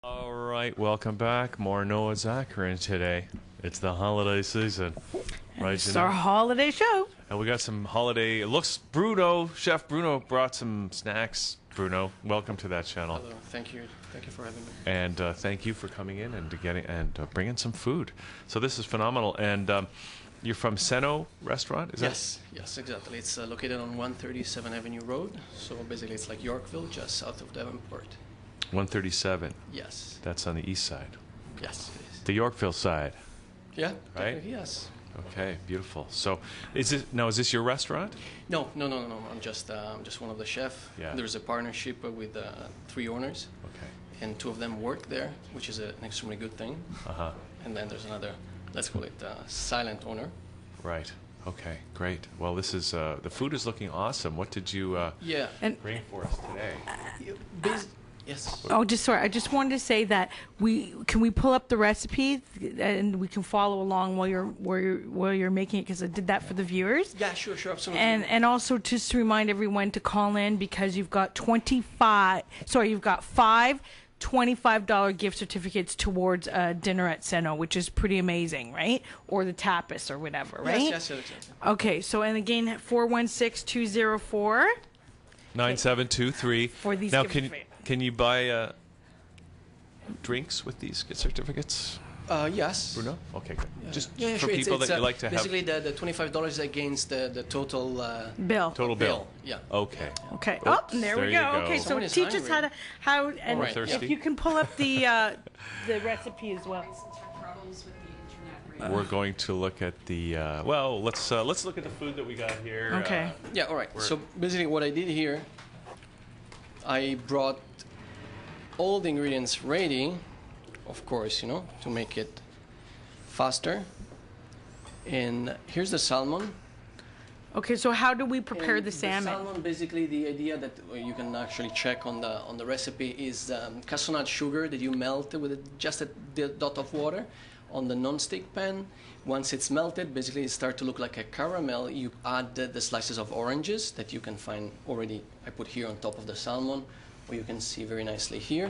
All right, welcome back. More Noah Zacharin today. It's the holiday season, right? It's our holiday show. And we got some holiday. It looks Chef Bruno brought some snacks. Bruno, welcome to that channel. Hello, thank you for having me. And thank you for coming in and bringing some food. So this is phenomenal. And you're from Ceno restaurant, is Yes, exactly. It's located on 137 Avenue Road. So basically, it's like Yorkville, just south of Davenport. 137. Yes. That's on the east side. Yes, it is. The Yorkville side. Yeah. Right? Yes. Okay, beautiful. So, is this your restaurant? No. I'm just one of the chef. Yeah. There's a partnership with 3 owners. Okay. And 2 of them work there, which is an extremely good thing. Uh-huh. And then there's another, let's call it silent owner. Right. Okay, great. Well, this is the food is looking awesome. What did you bring for us today? Yes. Oh, I just wanted to say that we pull up the recipe and we can follow along while you're making it, because I did that for the viewers. Yeah, sure, absolutely. And also just to remind everyone to call in, because you've got five $25 gift certificates towards dinner at Ceno, which is pretty amazing, right? Or the tapas or whatever, right? Yes, exactly. Okay, so and again 416-204 9723. for these now, gift can you buy drinks with these gift certificates? Yes. Bruno? Okay, good. Yeah. Just Yeah, for sure. people that you like to have. Basically, the $25 against the total bill. Total bill. Yeah. Okay. Okay. Oops, Oh, there we there go. you go. Okay, so Someone is teach us hungry. how and Right. if you can pull up the recipe as well. We're going to look at the let's look at the food that we got here. Okay. Yeah, all right. So basically what I did here, I brought all the ingredients ready, of course, to make it faster. And here's the salmon. Okay, so how do we prepare And the salmon? The salmon, basically, the idea that you can actually check on the recipe is castle sugar that you melt with just a dot of water on the non-stick pan. Once it's melted, basically it starts to look like a caramel. You add the slices of oranges that you can find already. I put here on top of the salmon, or you can see very nicely here.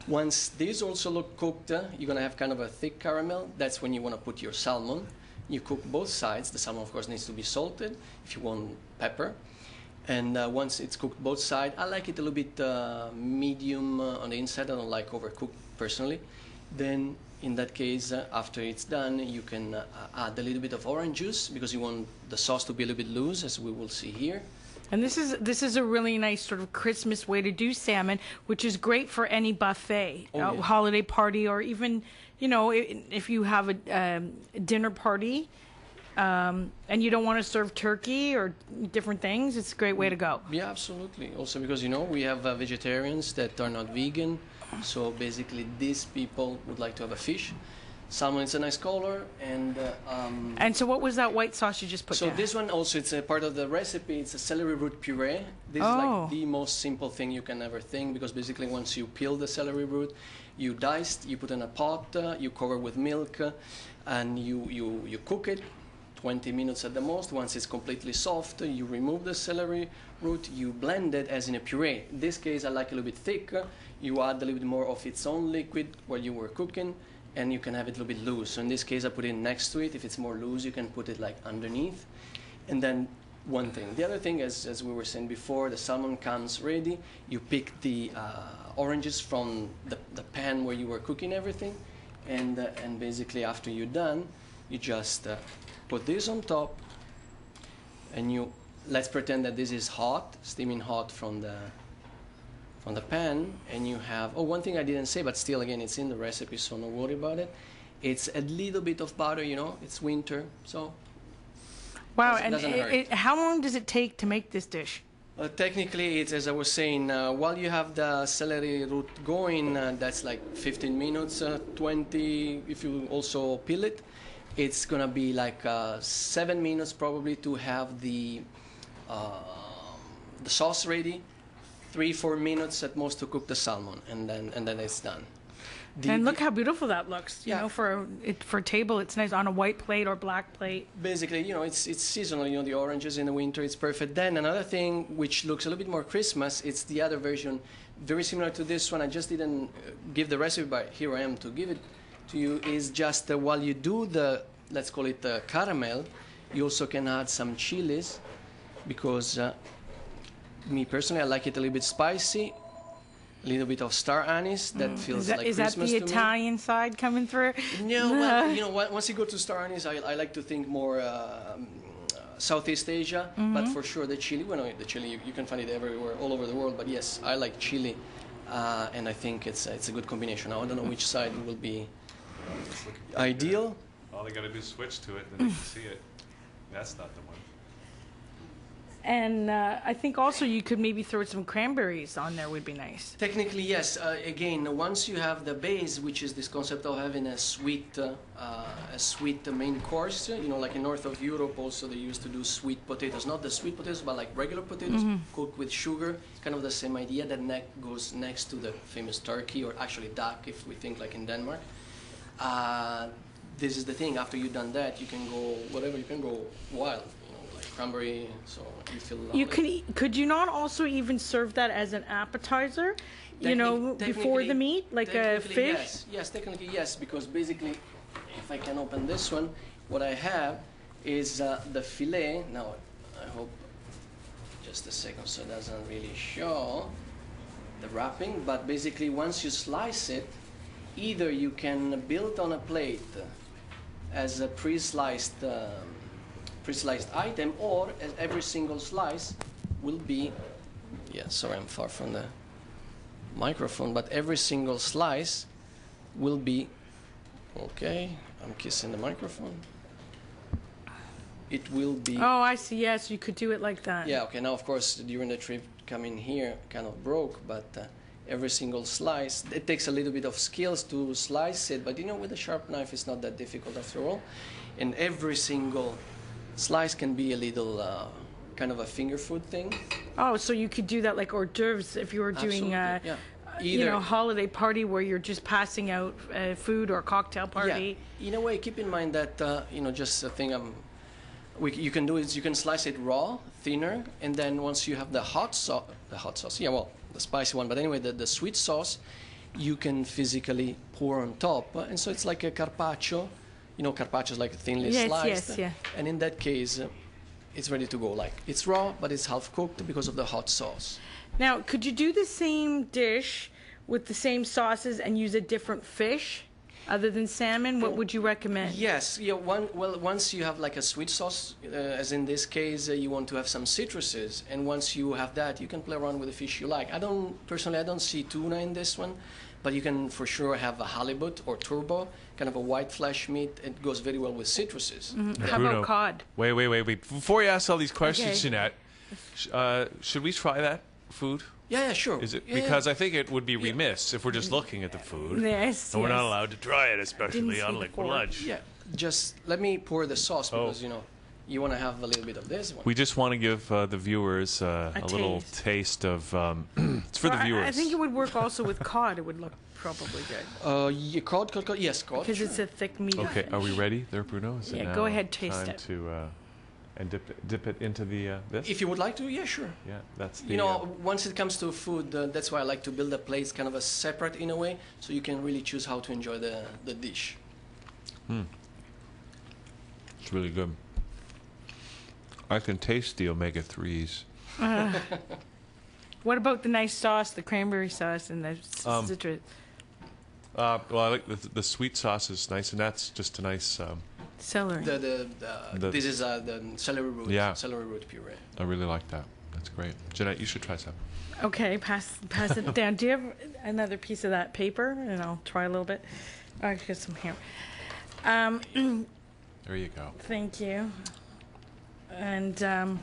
Once these also look cooked, you're gonna have kind of a thick caramel. That's when you wanna put your salmon. You cook both sides. The salmon, of course, needs to be salted if you want pepper. And once it's cooked both sides, I like it a little bit medium on the inside. I don't like overcooked personally. Then, in that case, after it's done, you can add a little bit of orange juice, because you want the sauce to be a little bit loose, as we will see here. And this is a really nice sort of Christmas way to do salmon, which is great for any buffet, holiday party, or even, if you have a dinner party and you don't want to serve turkey or different things, it's a great way to go. Yeah, absolutely. Also because, we have vegetarians that are not vegan. So basically, these people would like to have a fish. Salmon is a nice color, and so what was that white sauce you just put down? So this one also, it's a part of the recipe. It's a celery root puree. This is like the most simple thing you can ever think, because basically once you peel the celery root, you dice, you put in a pot, you cover with milk, and you cook it 20 minutes at the most. Once it's completely soft, you remove the celery root, you blend it as in a puree. In this case, I like a little bit thick. You add a little bit more of its own liquid while you were cooking, and you can have it a little bit loose. So in this case, I put it next to it. If it's more loose, you can put it like underneath. And then one thing. The other thing, as we were saying before, the salmon comes ready. You pick the oranges from the pan where you were cooking everything. And basically, after you're done, you just put this on top. And let's pretend that this is hot, steaming hot from the pan, and you have, one thing I didn't say, but still, again, it's in the recipe, so no worry about it. It's a little bit of butter, it's winter, so wow. doesn't hurt. How long does it take to make this dish? Technically, it's, as I was saying, while you have the celery root going, that's like 15 minutes, 20 if you also peel it. It's gonna be like 7 minutes probably to have the sauce ready. 3-4 minutes at most to cook the salmon, and then it's done. And look how beautiful that looks. You know, for a table, it's nice on a white plate or black plate. Basically, you know, it's seasonal. You know, the oranges in the winter, it's perfect. Then another thing which looks a little bit more Christmas, it's the other version, very similar to this one. I just didn't give the recipe, but here I am to give it to you. Is just while you do the, let's call it the caramel, you also can add some chilies, because me personally, I like it a little bit spicy. A little bit of star anise that feels like Christmas to me. Is that the Italian side coming through? No, well, you know, once you go to star anise, I like to think more Southeast Asia, but for sure the chili. Well, the chili you can find it everywhere, all over the world. But yes, I like chili, and I think it's a good combination. Now, I don't know which side will be ideal. All they got to do is switch to it, then they can see it. That's not the one. And I think also you could maybe throw some cranberries on there would be nice. Technically, yes. Again, once you have the base, which is this concept of having a sweet main course, you know, like in north of Europe also they used to do sweet potatoes. Not the sweet potatoes, but like regular potatoes cooked with sugar. It's kind of the same idea that goes next to the famous turkey, or actually duck if we think like in Denmark. This is the thing, after you've done that, you can go, whatever, you can go wild. Cranberry, so you feel lovely. Could you not also even serve that as an appetizer, you know, before the meat, like a fish? Yes, technically yes, because basically, if I can open this one, what I have is the fillet. Now, I hope, just a second, so it doesn't really show the wrapping, but basically once you slice it, either you can build on a plate as a pre-sliced item, or as every single slice will be, sorry, I'm far from the microphone, but every single slice will be, okay, I'm kissing the microphone. It will be... Oh, I see, yes, you could do it like that. Yeah, okay, now of course during the trip coming here kind of broke, but every single slice, it takes a little bit of skills to slice it, but you know, with a sharp knife it's not that difficult after all. And every single slice can be a little kind of a finger food thing. Oh, so you could do that like hors d'oeuvres if you were doing you know, holiday party where you're just passing out food, or cocktail party. Yeah. In a way, keep in mind that you know, just a thing you can do is you can slice it raw, thinner, and then once you have the hot sauce, the spicy one, but anyway, the sweet sauce, you can physically pour on top, and so it's like a carpaccio. You know, carpaccio is like thinly sliced. Yes, yeah. And in that case, it's ready to go. Like, it's raw, but it's half cooked because of the hot sauce. Now, could you do the same dish with the same sauces and use a different fish other than salmon? What would you recommend? Yes. Yeah. Once you have like a sweet sauce, as in this case, you want to have some citruses, and once you have that, you can play around with the fish you like. I don't see tuna in this one. But you can for sure have a halibut or turbo, kind of a white flesh meat. It goes very well with citruses. How about cod? Wait. Before you ask all these questions, Janette, should we try that food? Yeah, sure. Is it because I think it would be remiss if we're just looking at the food. Yes. And we're not allowed to try it, especially on liquid lunch. Yeah. Just let me pour the sauce because you know you want to have a little bit of this one. We just want to give the viewers a little taste of. It's for the viewers. I think it would work also with cod. It would look probably good. Yeah, cod. Yes, cod. Because it's a thick meat. Okay, are we ready there, Bruno? Is it now go ahead, taste it. And dip it into the this? If you would like to, yeah, sure. Yeah, that's the... You know, once it comes to food, that's why I like to build the plates kind of a separate in a way, so you can really choose how to enjoy the dish. It's really good. I can taste the omega-3s. What about the nice sauce, the cranberry sauce and the citrus? Well, I like the sweet sauce is nice, and that's just a nice... celery. This is the celery root. Yeah. Celery root puree. I really like that. That's great. Janette, you should try some. Okay, pass it down. Do you have another piece of that paper? And I'll try a little bit. I got some here. There you go. Thank you. And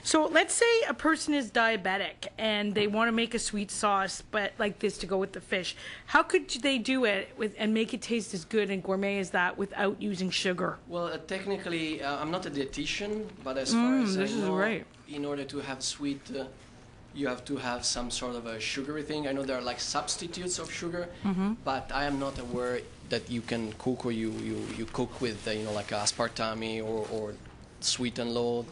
so let's say a person is diabetic and they want to make a sweet sauce, but like this to go with the fish. How could they do it and make it taste as good and gourmet as that without using sugar? Well, technically, I'm not a dietitian, but as far as I know, right. In order to have sweet, you have to have some sort of a sugary thing. I know there are like substitutes of sugar, but I am not aware that you can cook or you cook with like aspartame or sweet and low,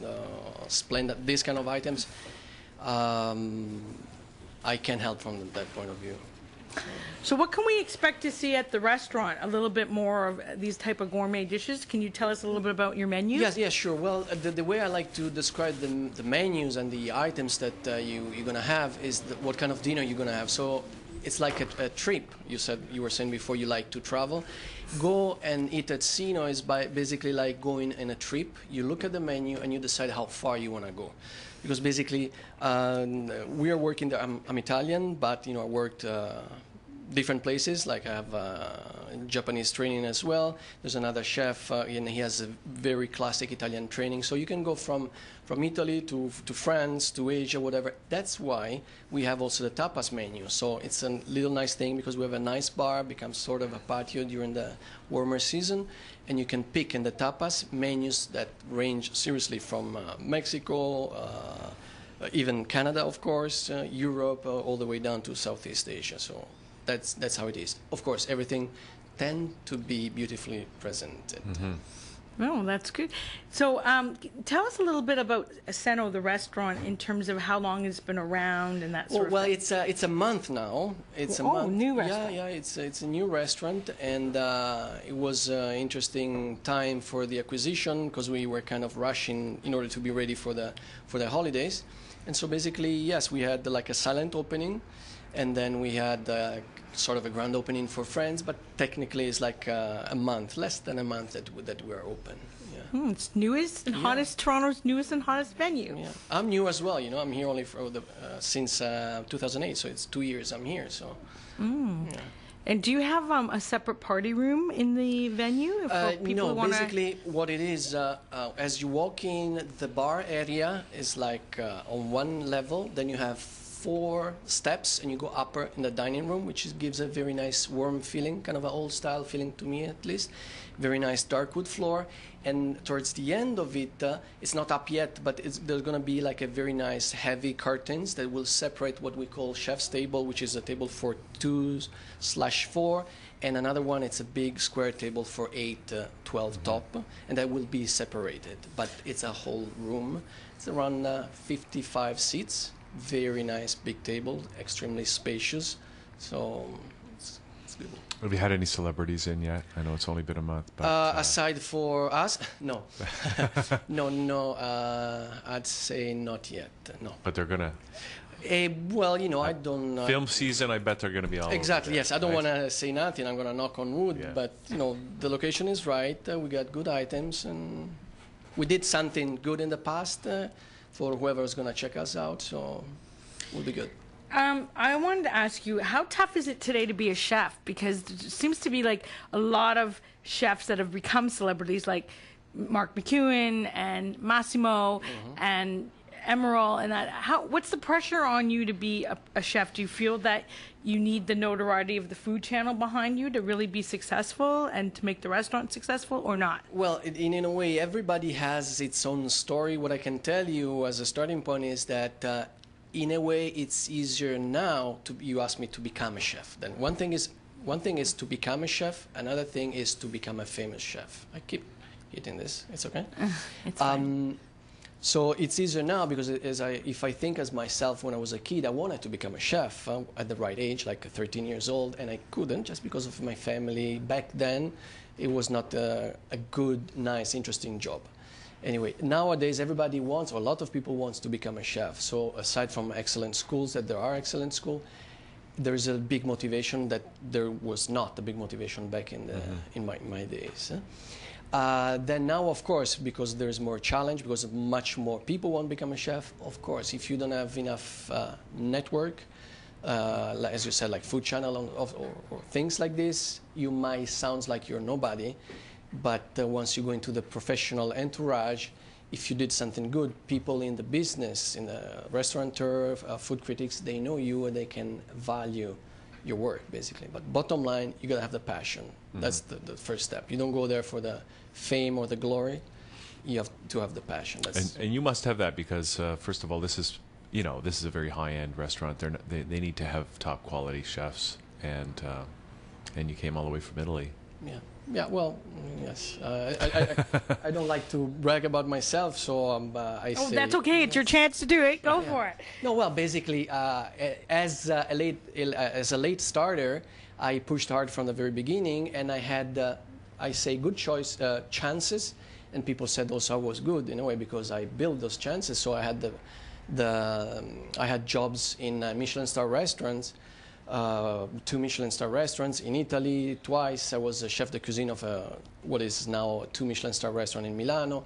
Splenda, these kind of items. I can help from that point of view. So what can we expect to see at the restaurant? A little bit more of these type of gourmet dishes. Can you tell us a little bit about your menu? Yes, sure. Well, the way I like to describe the menus and the items that you're going to have is what kind of dinner you're going to have. So it's like a trip. You were saying before you like to travel. Go and eat at Ceno is basically like going in a trip. You look at the menu and you decide how far you want to go. Because basically, we are working there. I'm Italian, but I worked different places. Like I have Japanese training as well. There's another chef, and he has a very classic Italian training. So you can go from Italy to France to Asia, whatever. That's why we have also the tapas menu. So it's a little nice thing because we have a nice bar, becomes sort of a patio during the warmer season, and you can pick in the tapas menus that range seriously from Mexico, even Canada, of course, Europe, all the way down to Southeast Asia. So that's how it is. Of course, everything tend to be beautifully presented. Oh, that's good. So tell us a little bit about Ceno, the restaurant, in terms of how long it's been around and that sort of thing. Well, it's a month now. It's a month. New restaurant. Yeah, it's a new restaurant, and it was an interesting time for the acquisition because we were kind of rushing in order to be ready for the holidays. And so basically, yes, we had like a silent opening, and then we had sort of a grand opening for friends, but technically it's like a month, less than a month that we're open. Yeah. It's newest and hottest, Toronto's newest and hottest venue. Yeah. I'm new as well, I'm here only for since 2008, so it's 2 years I'm here. So. Yeah. And do you have a separate party room in the venue? No, basically what it is, as you walk in, the bar area is like on one level, then you have 4 steps and you go upper in the dining room, which gives a very nice warm feeling, kind of an old style feeling to me at least. Very nice dark wood floor, and towards the end of it, it's not up yet, but there's going to be like a very nice heavy curtains that will separate what we call chef's table, which is a table for 2/4, and another one, it's a big square table for 8, 12 top, and that will be separated. But it's a whole room. It's around 55 seats. Very nice big table, extremely spacious. So it's good. Have you had any celebrities in yet? I know it's only been a month. But, aside for us, no. No. I'd say not yet. No. But they're gonna. Well, I don't. Film season, I bet they're gonna be all. Exactly. Over yes, I don't want to say nothing. I'm gonna knock on wood, yeah. But the location is right. We got good items, and we did something good in the past. For whoever's going to check us out, so we'll be good. I wanted to ask you, how tough is it today to be a chef? Because there seems to be like a lot of chefs that have become celebrities, like Mark McEwen and Massimo and Emerald, and that. What's the pressure on you to be a chef? Do you feel that you need the notoriety of the Food Channel behind you to really be successful and to make the restaurant successful, or not? Well, in a way, everybody has its own story. What I can tell you as a starting point is that, in a way, it's easier now you ask me to become a chef. Then one thing is to become a chef. Another thing is to become a famous chef. I keep hitting this. It's okay. It's fine. So it's easier now because if I think as myself when I was a kid, I wanted to become a chef at the right age, like 13 years old, and I couldn't just because of my family. Back then, it was not a good, nice, interesting job. Anyway, nowadays everybody wants, or a lot of people wants to become a chef. So aside from excellent schools, that there are excellent schools, there is a big motivation that there was not a big motivation back in my days. Then now, of course, because there's more challenge, because much more people want to become a chef, of course, if you don't have enough network, as you said, like Food Channel or things like this, you might sound like you're nobody. But once you go into the professional entourage, if you did something good, people in the business, in the restaurateur, food critics, they know you and they can value your work, basically. But bottom line, you got to have the passion. That's the first step. You don't go there for the fame or the glory. You have to have the passion. And you must have that because, first of all, this is this is a very high-end restaurant. They need to have top-quality chefs, and you came all the way from Italy. Yeah. Yeah, well, yes. I don't like to brag about myself, so I say... Oh, that's okay. It's your chance to do it. Go for it. No, well, basically, as a late starter, I pushed hard from the very beginning, and I had, I say, good chances, and people said also I was good in a way because I built those chances. So I had I had jobs in Michelin star restaurants. 2 Michelin star restaurants in Italy twice. I was a chef de cuisine of what is now 2 Michelin star restaurant in Milano.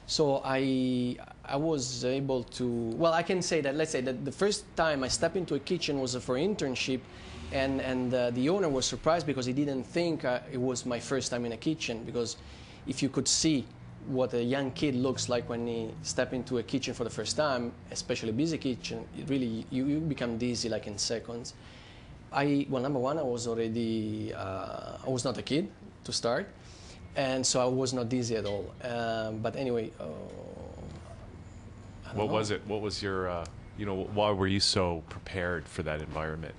So I was able to, well, I can say that, let's say that the first time I stepped into a kitchen was for internship, and the owner was surprised because he didn't think it was my first time in a kitchen, because if you could see what a young kid looks like when he steps into a kitchen for the first time, especially a busy kitchen, it really, you become dizzy like in seconds. Well, number one, I was already, I was not a kid to start, and so I was not dizzy at all. But anyway, what was it? What was your, why were you so prepared for that environment?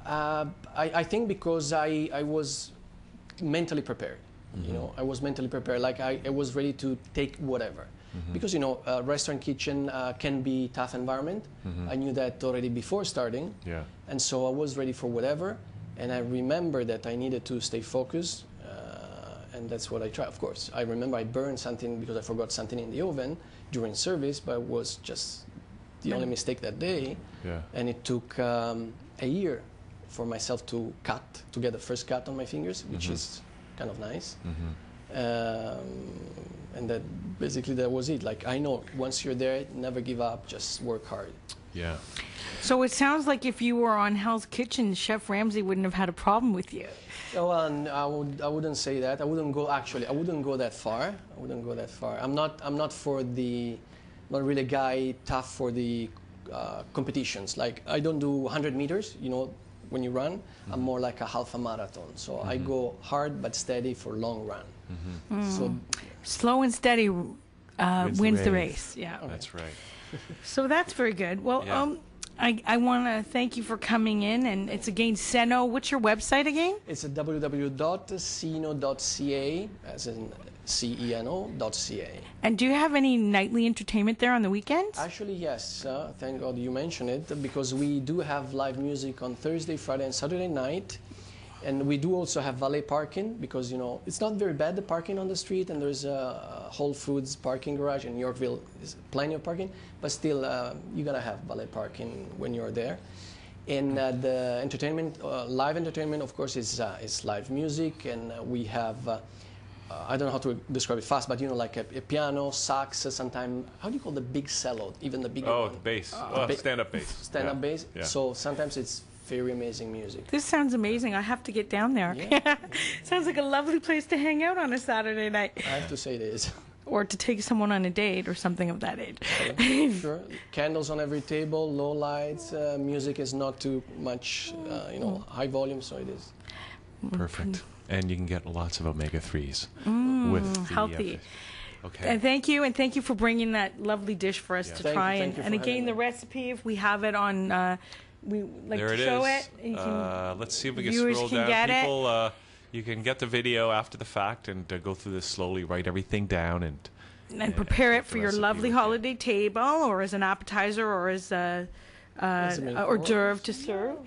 I think because I was mentally prepared. I was mentally prepared. Like I was ready to take whatever. Because, a restaurant kitchen can be tough environment. I knew that already before starting. Yeah. And so I was ready for whatever. And I remember that I needed to stay focused. And that's what I tried. Of course, I remember I burned something because I forgot something in the oven during service, but it was just the only mistake that day. Yeah. And it took a year for myself to get the first cut on my fingers, which is kind of nice. And that basically that was it. Like, I know once you're there, never give up, just work hard. Yeah. So it sounds like if you were on Hell's Kitchen, Chef Ramsay wouldn't have had a problem with you. Well, I wouldn't say that. I wouldn't go that far. I'm not really a guy tough for the competitions. Like, I don't do 100 meters, when you run. I'm more like a half a marathon. So I go hard but steady for long run. So slow and steady wins the race. Yeah, that's right. So that's very good. Well, I want to thank you for coming in, and it's again Ceno. What's your website again? It's www.ceno.ca, as in CENO.ca. And do you have any nightly entertainment there on the weekends? Actually, yes. Thank God you mentioned it, because we do have live music on Thursday, Friday, and Saturday night. And we do also have valet parking, because, it's not very bad, the parking on the street, and there's a Whole Foods parking garage. In Yorkville, there's plenty of parking, but still, you gotta have valet parking when you're there. And the entertainment, live entertainment, of course, is live music, and we have, I don't know how to describe it fast, but like a piano, sax, sometimes, how do you call the big cello, even the big one? Oh, bass, stand-up bass. Stand-up bass, yeah. So sometimes it's very amazing music. This sounds amazing. I have to get down there. Yeah. Sounds like a lovely place to hang out on a Saturday night. I have to say it is. Or to take someone on a date or something of that age. Sure. Candles on every table, low lights. Music is not too much, high volume, so it is. Perfect. And you can get lots of omega-3s with the healthy. Okay. And thank you for bringing that lovely dish for us to try. And again, the recipe, if we have it on. We like there to show it. Let's see if we can scroll down. People, you can get the video after the fact and go through this slowly, write everything down, and prepare it for your lovely holiday table, or as an appetizer, or as a hors d'oeuvre to serve.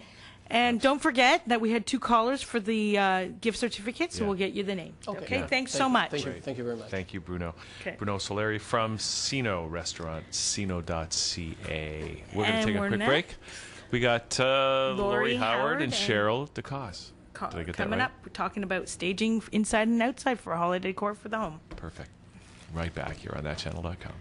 And don't forget that we had 2 callers for the gift certificate, so we'll get you the name. Okay? Yeah. Thanks so much. Thank you very much. Thank you, Bruno. Okay. Bruno Soleri from Ceno Restaurant, Ceno.ca. We're going to take a quick break. We got Lori Howard and Cheryl DeCause. Did I get coming that right? Up, we're talking about staging inside and outside for holiday decor for the home. Perfect. Right back here on thatchannel.com.